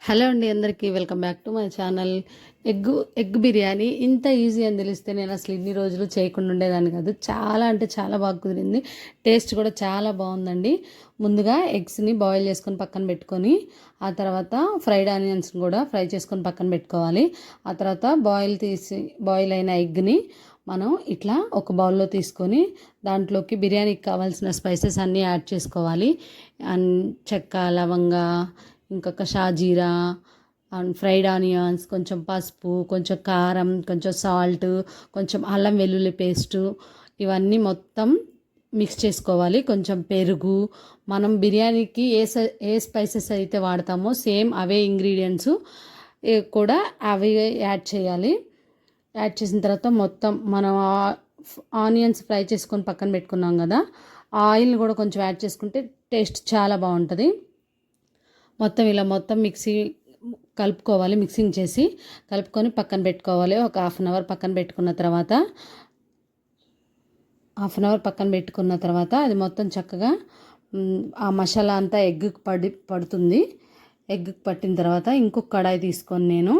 Hello అండి అందరికీ welcome back to my channel. Egg biryani ఇంత ఈజీ అని తెలిస్తే నేను అసలు ఇన్ని రోజులు చేయకుండా ఉండేదాన్ని కాదు. చాలా అంటే చాలా బాగా కుదిరింది. టేస్ట్ కూడా చాలా బాగుందండి. ముందుగా ఎగ్స్ని బాయిల్ చేసుకొని పక్కన పెట్టుకొని, ఆ తర్వాత ఫ్రైడ్ ఆనియన్స్ కూడా ఫ్రై చేసుకొని పక్కన పెట్టుకోవాలి. ఆ తర్వాత బాయిల్ అయిన ఎగ్ని మనం ఇట్లా ఒక బౌల్లో తీసుకొని దాంట్లోకి బిర్యానీకి కావాల్సిన స్పైసెస్ అన్నీ యాడ్ చేసుకోవాలి. చెక్క, లవంగా, ఇంకొక షాజీరా అండ్ ఫ్రైడ్ ఆనియన్స్, కొంచెం పసుపు, కొంచెం కారం, కొంచెం సాల్ట్, కొంచెం అల్లం వెల్లుల్లి పేస్టు, ఇవన్నీ మొత్తం మిక్స్ చేసుకోవాలి. కొంచెం పెరుగు, మనం బిర్యానీకి ఏ స్పైసెస్ అయితే వాడతామో సేమ్ అవే ఇంగ్రీడియంట్స్ కూడా అవి యాడ్ చేయాలి. యాడ్ చేసిన తర్వాత మొత్తం మనం ఆనియన్స్ ఫ్రై చేసుకొని పక్కన పెట్టుకున్నాం కదా, ఆయిల్ కూడా కొంచెం యాడ్ చేసుకుంటే టేస్ట్ చాలా బాగుంటుంది. మొత్తం కలుపుకోవాలి. మిక్సింగ్ చేసి కలుపుకొని పక్కన పెట్టుకోవాలి. ఒక హాఫ్ అన్ అవర్ పక్కన పెట్టుకున్న తర్వాత అది మొత్తం చక్కగా ఆ మసాలా అంతా ఎగ్గుకి పడుతుంది. ఎగ్గుకి పట్టిన తర్వాత ఇంకొక కడాయి తీసుకొని నేను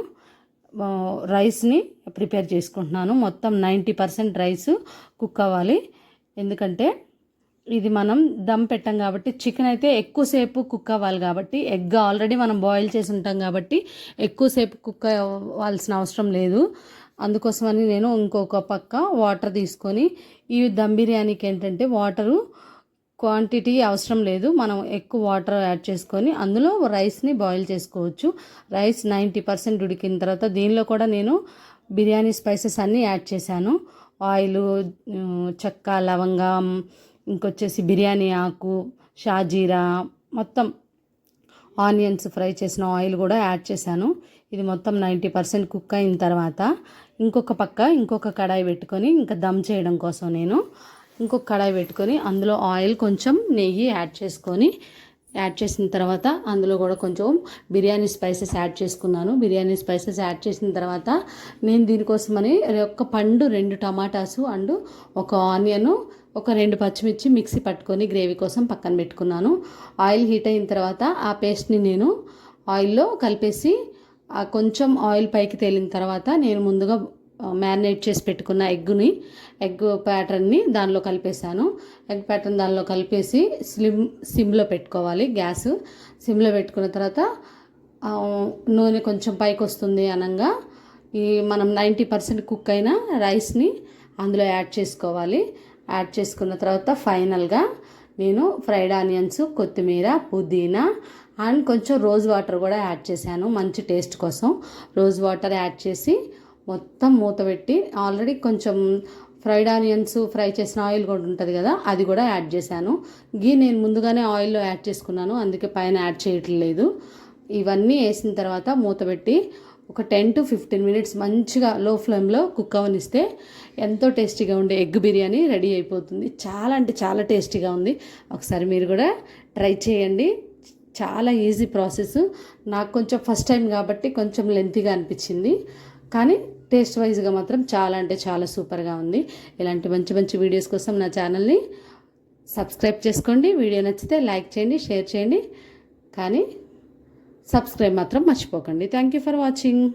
రైస్ని ప్రిపేర్ చేసుకుంటున్నాను. మొత్తం 90% రైస్ కుక్ అవ్వాలి. ఎందుకంటే ఇది మనం దమ్ పెట్టాం కాబట్టి, చికెన్ అయితే ఎక్కువసేపు కుక్ అవ్వాలి కాబట్టి, ఎగ్ ఆల్రెడీ మనం బాయిల్ చేసి ఉంటాం కాబట్టి ఎక్కువసేపు కుక్ అవ్వాల్సిన అవసరం లేదు. అందుకోసమని నేను ఇంకొక పక్క వాటర్ తీసుకొని, ఈ దమ్ బిర్యానీకి ఏంటంటే వాటరు క్వాంటిటీ అవసరం లేదు. మనం ఎక్కువ వాటర్ యాడ్ చేసుకొని అందులో రైస్ని బాయిల్ చేసుకోవచ్చు. రైస్ 90% ఉడికిన తర్వాత దీనిలో కూడా నేను బిర్యానీ స్పైసెస్ అన్నీ యాడ్ చేశాను. ఆయిలు, చెక్క, లవంగం, ఇంకొచ్చేసి బిర్యానీ ఆకు, షాజీరా, మొత్తం ఆనియన్స్ ఫ్రై చేసిన ఆయిల్ కూడా యాడ్ చేశాను. ఇది మొత్తం 90% కుక్ అయిన తర్వాత ఇంకొక కడాయి పెట్టుకొని, ఇంకా దమ్ చేయడం కోసం నేను ఇంకొక కడాయి పెట్టుకొని అందులో ఆయిల్, కొంచెం నెయ్యి యాడ్ చేసిన తర్వాత అందులో కూడా కొంచెం బిర్యానీ స్పైసెస్ యాడ్ చేసుకున్నాను. బిర్యానీ స్పైసెస్ యాడ్ చేసిన తర్వాత నేను దీనికోసమని ఒక పండు, 2 టమాటాసు అండ్ ఒక ఆనియను, ఒక 2 పచ్చిమిర్చి మిక్సీ పట్టుకొని గ్రేవీ కోసం పక్కన పెట్టుకున్నాను. ఆయిల్ హీట్ అయిన తర్వాత ఆ పేస్ట్ని నేను ఆయిల్లో కలిపేసి, కొంచెం ఆయిల్ పైకి తేలిన తర్వాత నేను ముందుగా మ్యారినేట్ చేసి పెట్టుకున్న ఎగ్ ప్యాటర్న్ని దానిలో కలిపేసాను. ఎగ్ ప్యాటర్న్ దానిలో కలిపేసి సిమ్లో పెట్టుకోవాలి. గ్యాస్ సిమ్లో పెట్టుకున్న తర్వాత నూనె కొంచెం పైకి వస్తుంది అనగా ఈ మనం 90% కుక్ అయిన రైస్ని అందులో యాడ్ చేసుకోవాలి. యాడ్ చేసుకున్న తర్వాత ఫైనల్గా నేను ఫ్రైడ్ ఆనియన్స్, కొత్తిమీర, పుదీనా అండ్ కొంచెం రోజ్ వాటర్ కూడా యాడ్ చేశాను. మంచి టేస్ట్ కోసం రోజ్ వాటర్ యాడ్ చేసి మొత్తం మూత పెట్టి, ఆల్రెడీ కొంచెం ఫ్రైడ్ ఆనియన్స్ ఫ్రై చేసిన ఆయిల్ కూడా ఉంటుంది కదా, అది కూడా యాడ్ చేశాను. నేను ముందుగానే ఆయిల్లో యాడ్ చేసుకున్నాను, అందుకే పైన యాడ్ చేయట్లేదు. ఇవన్నీ వేసిన తర్వాత మూత పెట్టి ఒక 10 to 15 minutes మంచిగా లో ఫ్లేమ్లో కుక్ అవనిస్తే ఎంతో టేస్టీగా ఉండే ఎగ్ బిర్యానీ రెడీ అయిపోతుంది. చాలా అంటే చాలా టేస్టీగా ఉంది. ఒకసారి మీరు కూడా ట్రై చేయండి. చాలా ఈజీ ప్రాసెస్. నాకు కొంచెం ఫస్ట్ టైం కాబట్టి కొంచెం లెంతీగా అనిపించింది, కానీ టేస్ట్ వైజ్గా మాత్రం చాలా అంటే చాలా సూపర్గా ఉంది. ఇలాంటి మంచి మంచి వీడియోస్ కోసం నా ఛానల్ని సబ్స్క్రైబ్ చేసుకోండి. వీడియో నచ్చితే లైక్ చేయండి, షేర్ చేయండి, కానీ సబ్స్క్రైబ్ మాత్రం మర్చిపోకండి. Thank you for watching.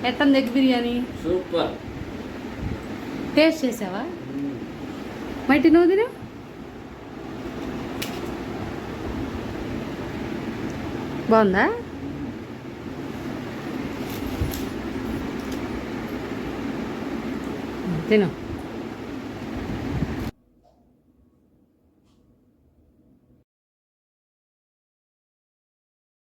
ఎట్టుంది ఎగ్ బిర్యానీ? సూపర్. టేస్ట్ చేసావా? మట్టి నువ్వు తిను. బాగుందా? తిను